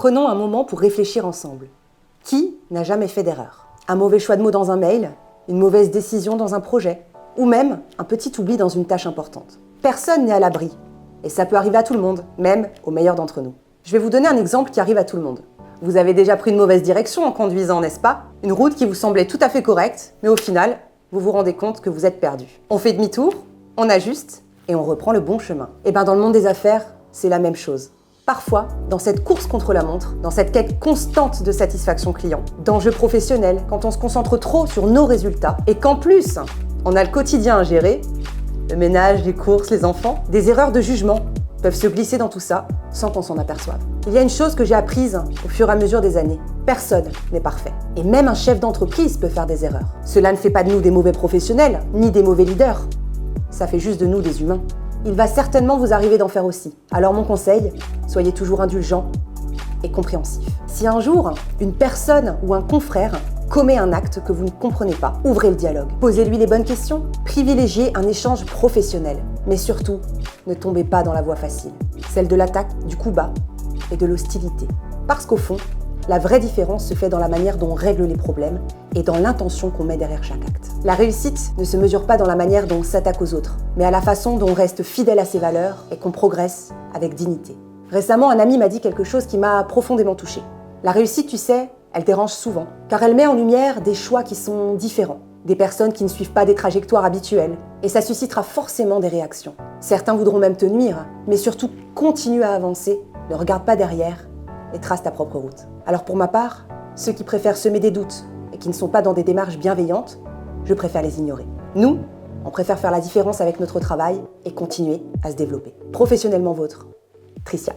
Prenons un moment pour réfléchir ensemble. Qui n'a jamais fait d'erreur? Un mauvais choix de mots dans un mail, une mauvaise décision dans un projet, ou même un petit oubli dans une tâche importante. Personne n'est à l'abri, et ça peut arriver à tout le monde, même aux meilleurs d'entre nous. Je vais vous donner un exemple qui arrive à tout le monde. Vous avez déjà pris une mauvaise direction en conduisant, n'est-ce pas? Une route qui vous semblait tout à fait correcte, mais au final, vous vous rendez compte que vous êtes perdu. On fait demi-tour, on ajuste, et on reprend le bon chemin. Et bien dans le monde des affaires, c'est la même chose. Parfois, dans cette course contre la montre, dans cette quête constante de satisfaction client, d'enjeux professionnels, quand on se concentre trop sur nos résultats, et qu'en plus, on a le quotidien à gérer, le ménage, les courses, les enfants, des erreurs de jugement peuvent se glisser dans tout ça sans qu'on s'en aperçoive. Il y a une chose que j'ai apprise au fur et à mesure des années. Personne n'est parfait. Et même un chef d'entreprise peut faire des erreurs. Cela ne fait pas de nous des mauvais professionnels, ni des mauvais leaders. Ça fait juste de nous des humains. Il va certainement vous arriver d'en faire aussi. Alors mon conseil, soyez toujours indulgent et compréhensif. Si un jour, une personne ou un confrère commet un acte que vous ne comprenez pas, ouvrez le dialogue. Posez-lui les bonnes questions. Privilégiez un échange professionnel. Mais surtout, ne tombez pas dans la voie facile. Celle de l'attaque, du coup bas et de l'hostilité. Parce qu'au fond, la vraie différence se fait dans la manière dont on règle les problèmes et dans l'intention qu'on met derrière chaque acte. La réussite ne se mesure pas dans la manière dont on s'attaque aux autres, mais à la façon dont on reste fidèle à ses valeurs et qu'on progresse avec dignité. Récemment, un ami m'a dit quelque chose qui m'a profondément touchée. La réussite, tu sais, elle dérange souvent, car elle met en lumière des choix qui sont différents, des personnes qui ne suivent pas des trajectoires habituelles, et ça suscitera forcément des réactions. Certains voudront même te nuire, mais surtout continue à avancer, ne regarde pas derrière et trace ta propre route. Alors pour ma part, ceux qui préfèrent semer des doutes et qui ne sont pas dans des démarches bienveillantes, je préfère les ignorer. Nous, on préfère faire la différence avec notre travail et continuer à se développer. Professionnellement vôtre, Tricia.